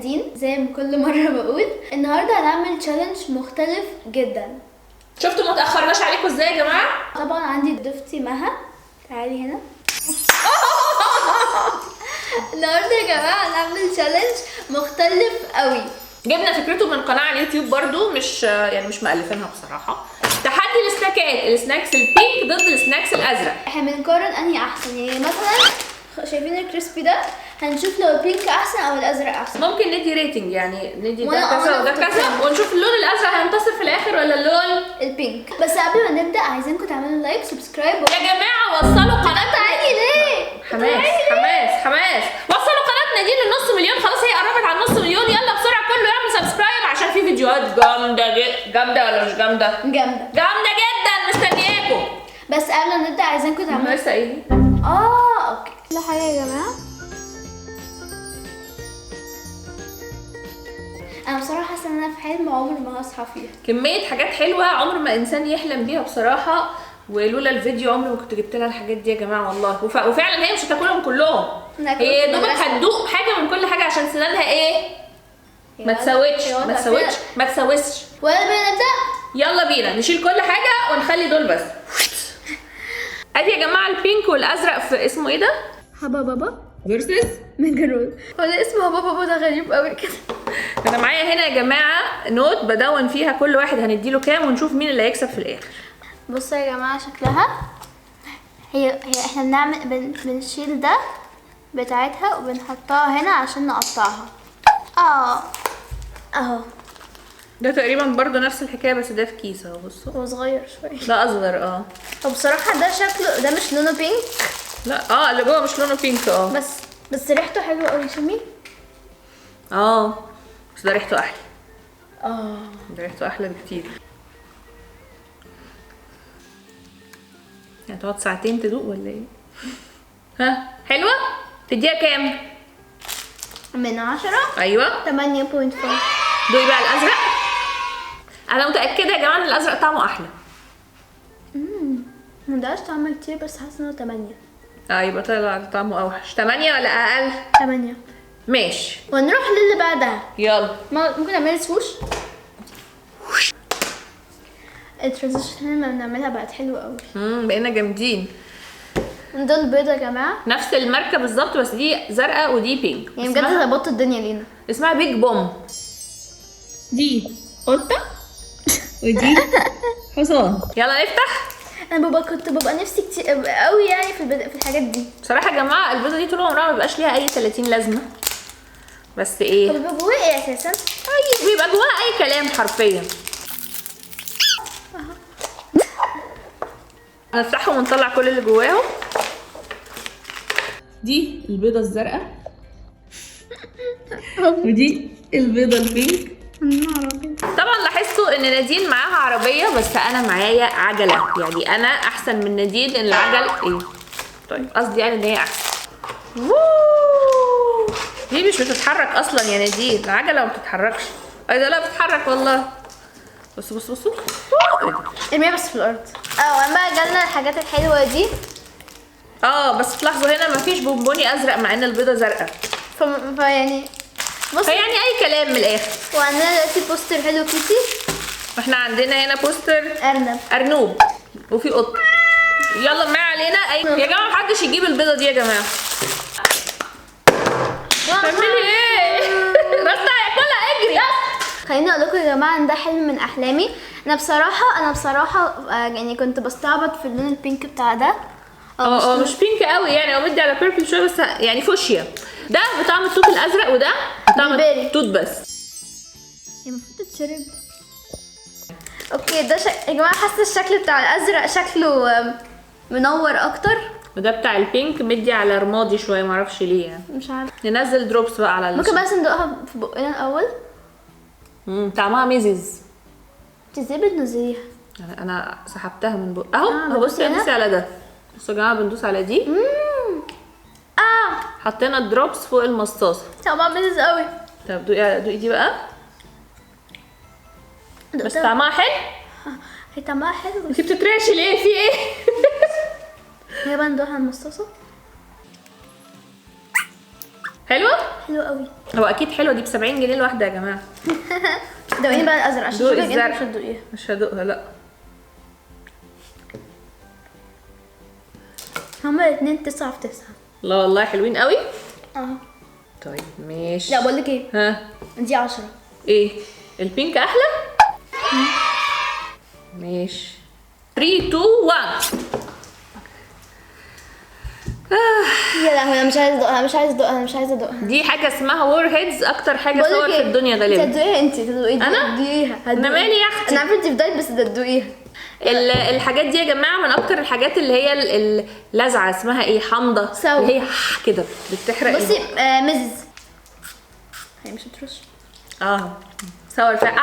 ياسين زي ما كل مرة بقول. النهاردة هنعمل تشالنج مختلف جدا. شفتوا ما تأخرناش عليكم ازاي يا جماعة؟ طبعا عندي ضيفتي مها، تعالي هنا. النهارده يا جماعة هنعمل تشالنج مختلف قوي. جبنا فكرته من قناة على اليوتيوب برضو، مش مألفينها بصراحة. تحدي السناكات، السناكس البينك ضد السناكس الأزرق. احنا بنقارن انهي احسن، يعني مثلا شايفين الكريسبي ده، هنشوف لو البينك احسن او الازرق احسن. ممكن ندي ريتنج، يعني ندي ده وأنا كذا وده كذا ونشوف اللون الأزرق هينتصر في الآخر ولا اللون البينك. بس قبل ما نبدا عايزينكم تعملوا لايك سبسكرايب يا جماعة وصلوا قناة. تعالي ليه؟ حماس وصلوا قناة نادين للنص مليون، خلاص هي قربت على النص مليون. يلا بسرعة كله يعمل سبسكرايب عشان في فيديوهات جامدة ولا مش جامدة؟ جامدة جدا، مستنياكم. بس قبل ما نبدا عايزينكم تعملوا لسه ايه؟ اوكي. كل حاجه يا جماعه انا بصراحه حاسه ان انا في حلم عمري ما هصحى فيها. كمية حاجات حلوة عمر ما انسان يحلم بيها بصراحة، ولولا الفيديو عمري ما كنت جبت لها الحاجات دي يا جماعة والله. وفعلا هي مش هتاكلهم كلهم، هي دوبك هتدوق حاجة من كل حاجة عشان سنانها ايه؟ ما تسوتش. ولا بينا نبدا؟ يلا بينا نشيل كل حاجة ونخلي دول بس. ادي يا جماعة البينك والازرق في اسمه ايه ده؟ هبا بابا فيرسز مجنون. هو ده اسمه هبا بابا، ده غريب قوي كده. انا معايا هنا يا جماعة نوت بدون فيها كل واحد هنديله كام ونشوف مين اللي هيكسب في الاخر. بصوا يا جماعه شكلها، هي احنا بنعمل بنشيل ده بتاعتها وبنحطها هنا عشان نقطعها. اهو ده تقريبا برضو نفس الحكايه بس ده في كيس اهو. بصوا هو صغير شويه، ده اصغر. وبصراحه ده شكله ده مش لونه بينك. لا اللي جوه مش لونه بينك. بس ريحته حلوه قوي. شمي. بس ده ريحته احلى. ده ريحته احلى بكتير. هتقعد ساعتين تدوق ولا ايه؟ ها حلوه؟ تديها كام؟ من 10. ايوه 8.5. دوقي بقى الازرق. انا متاكده يا جماعه ان الازرق طعمه احلى. مدقاش طعمه كتير بس حاسه انه 8. يبقى طلع طعمه اوحش. 8 ولا اقل؟ 8. ماشي ونروح للي بعدها. يلا. ممكن نعمل سوش. الترانزيشن اللي بنعملها بقت حلوه قوي. بقينا جامدين. دول بيضه يا جماعه، نفس الماركه بالظبط بس دي زرقاء ودي بينك. يعني بجد ظبطت الدنيا لينا. اسمها بيج بوم. دي قطه ودي حصان. يلا نفتح. انا كنت ببقى نفسي كتير قوي يعني في الحاجات دي. بصراحه يا جماعه البيضه دي طول عمرها ما بيبقاش ليها اي 30 لازمه، بس ايه؟ طب بيبقى جواها ايه اساسا؟ بيبقى جواها اي كلام حرفيا. هنفتحهم ونطلع كل اللي جواهم. دي البيضه الزرقاء ودي البيضه البينك. طبعا لاحظتوا ان نادين معاها عربيه بس انا معايا عجله، يعني انا احسن من نادين. ان العجل ايه؟ طيب قصدي يعني ان هي احسن. دي مش بتتحرك اصلا يا نادين، العجله ما بتتحركش. ده لا بتتحرك والله. بصوا ارميها بس في الارض. اما بقى جالنا الحاجات الحلوه دي. بس تلاحظوا هنا مفيش بونبوني ازرق مع ان البيضه زرقاء. فيعني فيعني اي كلام من الاخر. وعندنا دلوقتي بوستر هيلو كيتي، واحنا عندنا هنا بوستر ارنوب وفي قط. يلا ما علينا. يا جماعه محدش يجيب البيضه دي يا جماعه. تعملي ايه؟ راسنا هياكلها، اجري. خليني اقول لكم يا جماعه ان ده حلم من احلامي. انا بصراحه يعني كنت بستعبط في اللون البينك بتاع ده. مش بينك قوي يعني، هو مدي على بيربل شويه بس يعني فوشيا. ده بطعم التوت الازرق وده بطعم التوت بس. هي المفروض تتشرب. اوكي ده يا جماعه حاسه الشكل بتاع الازرق شكله منور اكتر، وده بتاع البينك مدي على رمادي شويه معرفش ليه يعني. مش عارفه. ننزل دروبس بقى على ممكن بس ندوقها في بقنا الاول. طعمها ميزز. انت ازاي بتنزليها؟ انا سحبتها من بق اهو. بصي ندوسي على ده. بصوا يا جماعه بندوس على دي. حطينا الدروبس فوق المصاصه. طعمها ميزز قوي. طب دوقي دي بقى. بس طعمها حلو. هي طعمها حلو. انتي بتترعشي ليه؟ في ايه؟ هي بقى ندوقها على المصاصه. حلوه؟ حلو قوي. هو اكيد حلوه، دي ب 70 جنيه الواحده يا جماعه. دوقيني بقى الازرق عشان دوقي شكلك انت الزرق. مش هتدوقيها. مش هدوقها لا. هما الاتنين 9 في 9. لا والله حلوين قوي. اه. طيب ماشي. لا بقول لك ايه، ها دي 10. ايه البينك احلى؟ ماشي 3 2 1. يا لهوي انا مش عايزه ادوقها، مش عايزه ادوقها، مش عايزه ادوقها. دي حاجه اسمها وور هيدز، اكتر حاجه بقول لك صور في ايه، الدنيا انت غالبا. هتدوقيها، انت هتدوقيها. أنا؟ هتدوقيها. انا مالي يا اختي. انا عارفه انت في دايت بس هتدوقيها. الحاجات دي يا جماعه من اكتر الحاجات اللي هي اللزعه، اسمها ايه، حامضه، سوا. اللي هي كده بتحرق. بصي مزز. هي مش بترش. سور فعلا.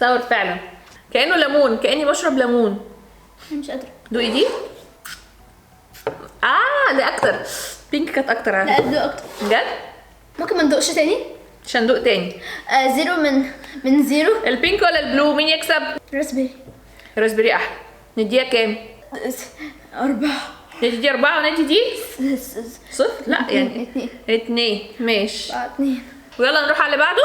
سور فعلا، كانه ليمون، كاني بشرب ليمون. هي مش قادره. دوقي دي. دي اكتر، بينك كانت اكتر لا عندي ادوق اكتر. بجد. ممكن ما ندوقش تاني؟ مش هندوق تاني. 0 من 0. البينك ولا البلو، مين يكسب؟ راسبيري. الراسبيري احلى. نديها كام؟ 4. ندي دي 4 وندي دي 0. لا يعني 2. ماشي. 2. ويلا نروح على اللي بعده.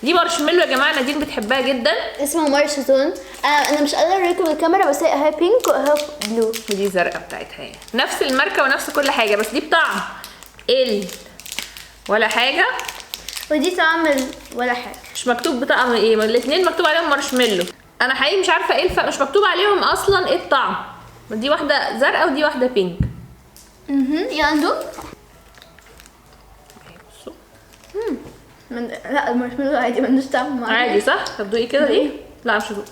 دي مارشميلو يا جماعه، نادين بتحبها جدا. اسمه مارشتون. انا مش قادره اوريكم بالكاميرا بس هي بينك وهي بلو. ودي زرقاء بتاعتها يعني. نفس الماركه ونفس كل حاجه، بس دي بطعم ولا حاجه، ودي طعم ولا حاجه. مش مكتوب بطعم ايه، الاثنين مكتوب عليهم مارشميلو. انا حقيقي مش عارفه ايه الفرق، مش مكتوب عليهم اصلا ايه الطعم. دي واحده زرقاء ودي واحده بينك. يلا ندوق. لا المارشميلو عادي ملوش طعم. عادي صح؟ طب دوقي كده دي. لا مش هدوق.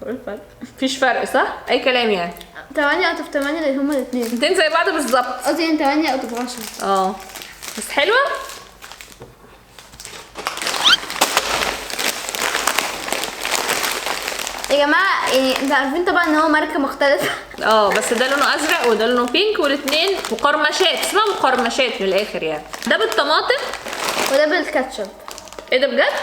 ايه الفرق؟ مفيش فرق صح؟ اي كلام يعني. 8 out of 8 اللي هما الاثنين. الاتنين زي بعض بالظبط. قصدي 8 out of 10. بس حلوه. يا جماعه يعني انتوا عارفين طبعا ان هو ماركه مختلفه. بس ده لونه ازرق وده لونه بينك، والاثنين مقرمشات، اسمها مقرمشات من الاخر يعني. ده بالطماطم وده بالكاتشب. ايه ده بجد؟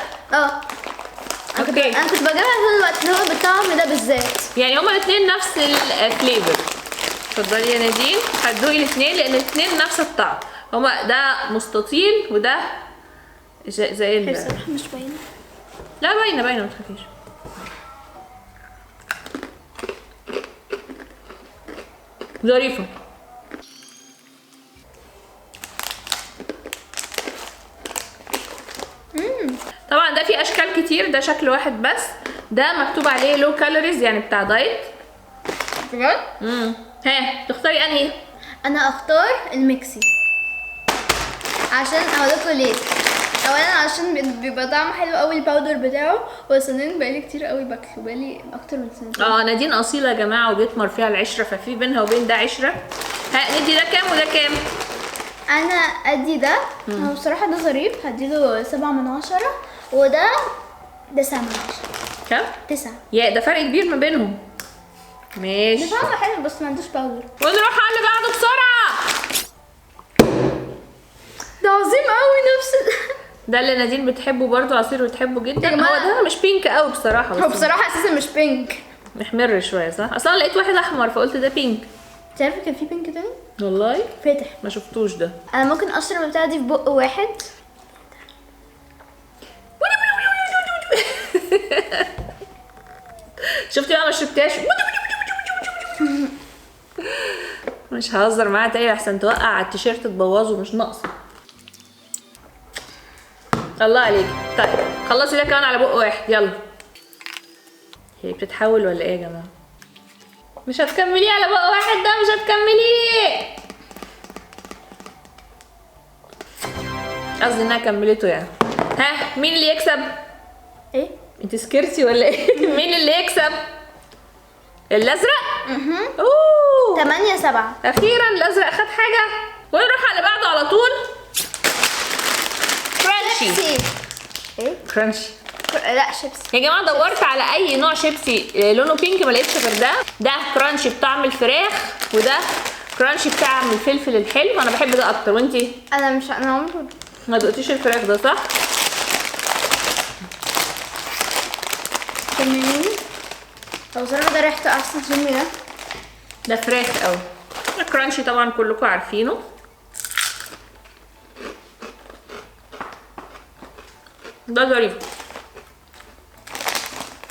اوكي. انا كنت بجيبها طول الوقت اللي هو بالطعم ده بالذات. يعني هما الاثنين نفس الفليفر. اتفضلي يا نادين هتدوقي الاثنين لان الاثنين نفس الطعم. هما ده مستطيل وده زي بصراحه مش باينه. لا باينه ما تخافيش. ظريفه. طبعا ده في اشكال كتير، ده شكل واحد بس، ده مكتوب عليه لو كالوريز يعني بتاع دايت. بجد؟ ها تختاري انهي؟ انا اختار الميكسي عشان اقول لكم ليه. اولا عشان بيبقى طعمه حلو قوي الباودر بتاعه، وثانيا بقالي كتير قوي باكله، بقالي اكتر من سنتين. نادين اصيله يا جماعه وبيتمر فيها العشره، ففي بينها وبين ده عشره. ندي ده كام وده كام؟ انا ادي ده هو بصراحه ده ظريف، هديله 7 من 10 وده 9 من 10. كام؟ 9. يا ده فرق كبير ما بينهم. ده ماشي. طعمه حلو بس ما عندوش باودر. ونروح على اللي بعده بسرعه. ده عظيم قوي نفس ده اللي نادين بتحبه برضو، عصير بتحبه جدا. يا جماعة، هو ده مش بينك قوي بصراحه، هو بس بصراحه اساسا مش بينك، محمر شويه صح؟ اصلا لقيت واحد احمر فقلت ده بينك. انت عارفه كان في بينك تاني والله فاتح. ما شفتوش ده. انا ممكن اشرب البتاعه دي في بق واحد. شفتي بقى ما شربتهاش. مش ههزر معاها تاني احسن توقع على التيشيرت تبوظه، مش ناقصه. الله عليك. طيب خلصي ده كمان على بق واحد يلا. هي بتتحول ولا ايه يا جماعه؟ مش هتكمليه على بق واحد، ده مش هتكمليه. قصدي انها كملته يعني. مين اللي يكسب؟ ايه؟ انت سكرتي ولا ايه؟ مين اللي يكسب؟ الازرق؟ 8-7. اخيرا الازرق خد حاجه. ونروح على اللي بعده على طول. كرانشي. ايه؟ كرانشي. لا شيبسي يا جماعه دورت على اي نوع شيبسي لونه بينك ما لقيتش غير ده كرانشي بطعم الفراخ، وده كرانشي بطعم الفلفل الحلو. انا بحب ده اكتر، وانتي؟ انا عمري ما دقتيش الفراخ ده صح؟ كمليني. هو بصراحه ده ريحته احسن من ده. ده فراخ قوي. الكرانشي طبعا كلكم عارفينه. ده ظريف.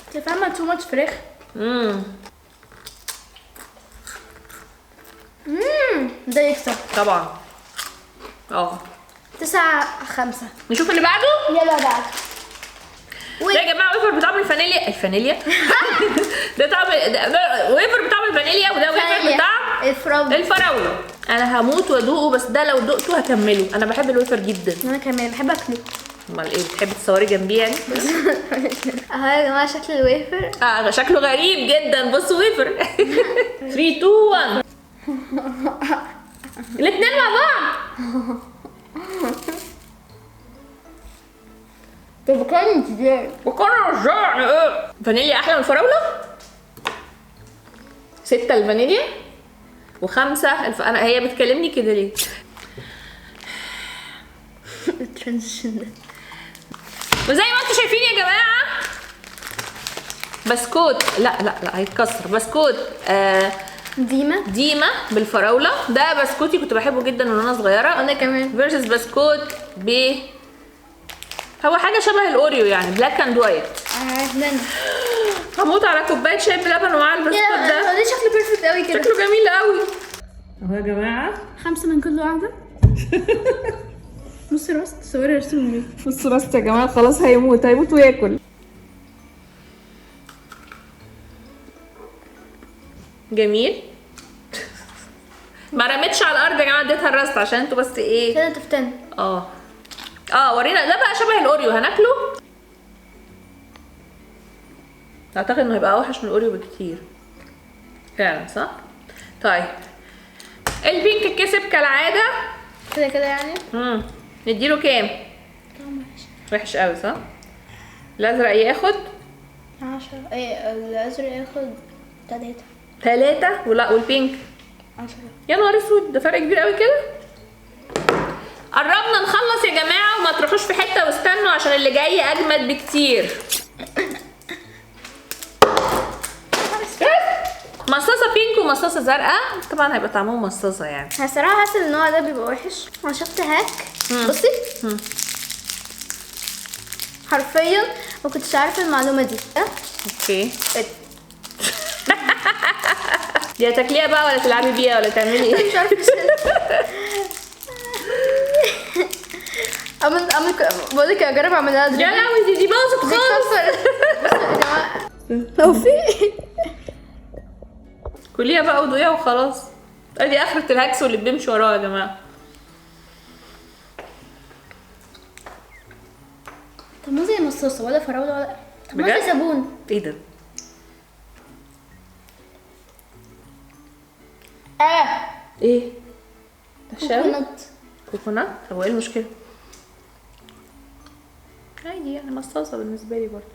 انت فاهمه تو ماتش فراخ. ده يكسب طبعا. 9-5. نشوف اللي بعده. يلا بعد. ده يا جماعه ويفر بطعم الفانيليا ده طعم ده ويفر بطعم الفانيليا، وده ويفر بطعم الفراوله. انا هموت وادوقه، بس ده لو دقته هكمله. انا بحب الويفر جدا. انا كمان بحب اكله. امال ايه بتحبي تصوري جنبيه يعني؟ اهو يا جماعه شكل الويفر. شكله غريب جدا. بصوا ويفر. 3 2 1 الاثنين مع بعض. طب كان ازاي؟ وكان ازاي ايه؟ فانيليا احلى من الفراوله. 6 الفانيليا و5 انا هي بتكلمني كده ليه؟ الترانزيشن ده. وزي ما انتم شايفين يا جماعه بسكوت لا هيتكسر. بسكوت ديما بالفراوله. ده بسكوتي كنت بحبه جدا من وانا صغيره. انا كمان. فيرسس بسكوت هو حاجه شبه الاوريو يعني، بلاك اند وايت. عجبني. هموت على كوبايه شاي بلبن ومع البسكوت ده. ده شكله بيرفكت قوي كده. شكله جميل قوي اهو يا جماعه. 5 من كل واحده. نص راست صوري ارسم بيه. بص راست يا جماعه خلاص هيموت وياكل. جميل. ما رميتش على الارض يا جماعه، اديتها الراست عشان انتوا بس ايه كده تفتن. ورينا. ده بقى شبه الاوريو، هناكله. اعتقد انه هيبقى اوحش من الاوريو بكتير فعلا، صح؟ طيب البينك كسب كالعاده كده يعني. نديله كام؟ وحش قوي صح؟ الازرق ياخد 10. ايه الازرق ياخد 3 والبينك 10. يا نهار اسود، ده فرق كبير قوي كده. قربنا نخلص يا جماعه، وما تروحوش في حته واستنوا عشان اللي جاي اجمد بكتير. مصاصه بينك ومصاصه زرقاء، طبعا هيبقى طعمهم مصاصه يعني. انا الصراحه حاسه النوع ده بيبقى وحش. انا شفت هاك. بصي حرفيا ما كنتش عارفه المعلومه دي. اوكي. دي هتاكليها بقى ولا تلعبي بيها ولا تعملي ايه؟ مش عارفه. بقول لك اجرب اعملها يا لهوي دي باظت خالص. توفيق. كليها بقى ودوقيها وخلاص. ادي اخرة الهكس واللي بنمشي وراه يا جماعه. طب مو زي مصاصه ولا فراوله ولا طب زي صابون. ايه ده؟ ايه؟ كوكونات. طب وايه المشكله؟ عادي يعني، مصاصه بالنسبه لي برضه.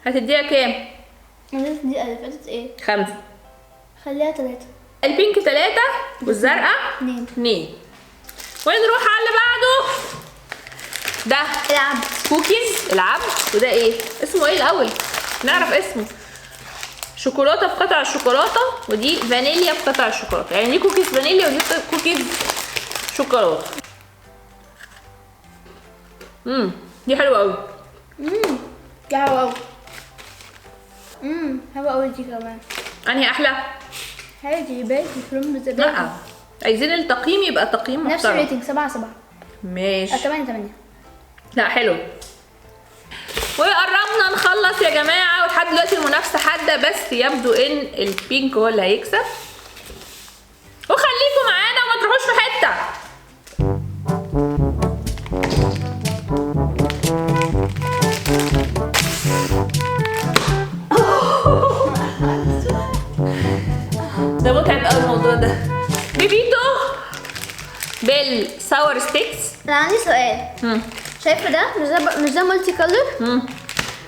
هتديها كام؟ الناس دي قلبت ايه؟ 5. خليها 3. البينك 3 والزرقاء 2. ونروح على اللي بعده. ده العب كوكيز العب. وده ايه اسمه؟ ايه الاول نعرف اسمه. شوكولاته في قطع الشوكولاته، ودي فانيليا في قطع الشوكولاته. يعني دي كوكيز فانيليا ودي كوكيز شوكولاته. دي حلوه قوي. دي حلوه قوي. حلوه قوي دي كمان. انهي احلى؟ عادي باقي فروم بالزبادي. لا عايزين التقييم يبقى تقييم محترم. نفس الريتنج 7/7. ماشي. 8/8. لا حلو. وقربنا نخلص يا جماعه، ولحد دلوقتي المنافسه حاده، بس يبدو ان البينك هو اللي هيكسب. وخليكم معانا وما تروحوش في حته. ده متعب قوي الموضوع ده. بيبيتو بالساور ستيكس. انا عندي سؤال. شايفه ده مش ده مالتي كولر؟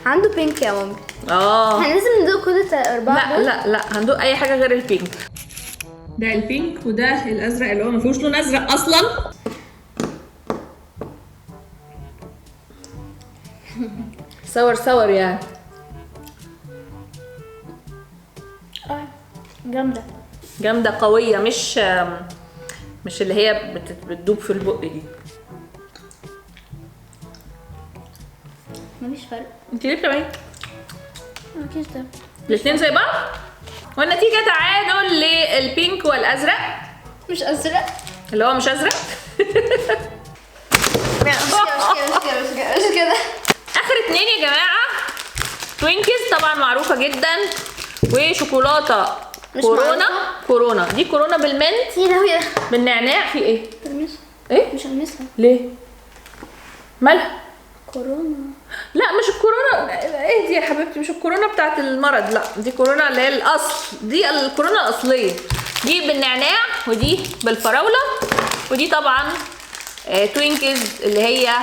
عنده بينك يا مامي. احنا لازم ندوق كل 4 دول. لا هندوق اي حاجه غير البينك. ده البينك وده الازرق اللي هو ما فيهوش لون ازرق اصلا. ساور يعني. جامده. جامده قويه، مش اللي هي بتدوب في البق دي. مفيش فرق. انت ليه بتعملي؟ مفيش ده. الاثنين زي بعض. والنتيجه تعادل للبينك والازرق. مش ازرق. اللي هو مش ازرق. مش كده. اخر اتنين يا جماعه توينكيز طبعا معروفه جدا، وشوكولاته كورونا. دي كورونا بالمنت بالنعناع. في ايه؟ ايه؟ مش هلمسها. ليه؟ مالها؟ كورونا. لا مش الكورونا. ايه دي يا حبيبتي؟ مش الكورونا بتاعت المرض، لا دي كورونا اللي هي الاصل، دي الكورونا الاصليه. دي بالنعناع ودي بالفراوله، ودي طبعا توينكيز اللي هي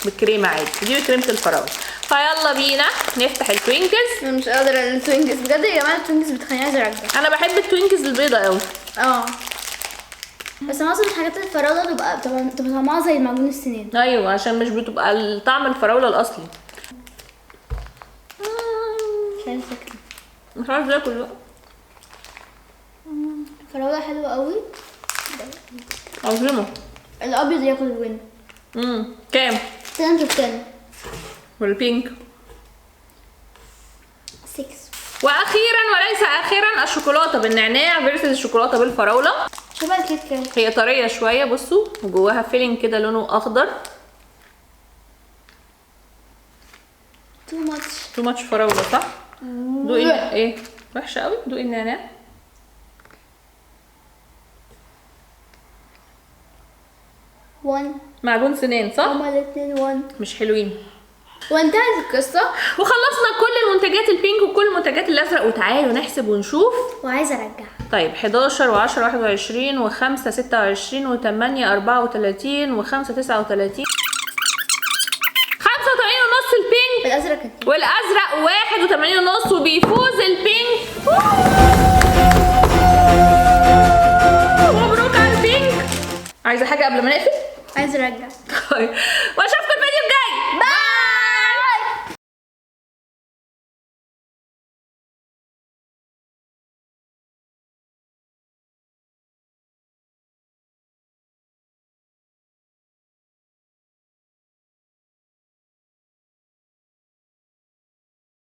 بالكريمه عادي، ودي بكريمه الفراوله. فيلا بينا نفتح التوينكيز. انا مش قادره التوينكيز بجد يا جماعه، التوينكيز بتخليني عايزه ارجع. انا بحب التوينكيز البيضه قوي. بس معظم الحاجات الفراوله بتبقى طعمها زي معجون السنان. ايوه عشان مش بتبقى طعم الفراوله الاصلي. مش عايزه اكل. مش عارفه اكل بقى. الفراوله حلوه قوي. عظيمه. الابيض ياكل الوين. كام؟ 10 والبينك 6. واخيرا وليس اخيرا الشوكولاته بالنعناع فيرسز الشوكولاته بالفراوله. شبه الكيك كات. هي طريه شويه، بصوا وجواها فيلينج كده لونه اخضر. تو ماتش فراوله صح؟ دوقي ايه؟ وحشه قوي. دوقي النعناع. معجون سنان صح؟ هما الاثنين 1. مش حلوين. وانتهت القصه. وخلصنا كل المنتجات البينك وكل المنتجات الازرق، وتعالوا نحسب ونشوف. وعايزه ارجع. طيب 11 و10 21 و5 26 و8 34 و5 39 85 ونص البينك. الازرق كان والازرق 81 ونص، وبيفوز البينك. مبروك على البينك. عايزه حاجه قبل ما نقفل؟ عايزه ارجع. طيب واشوفكم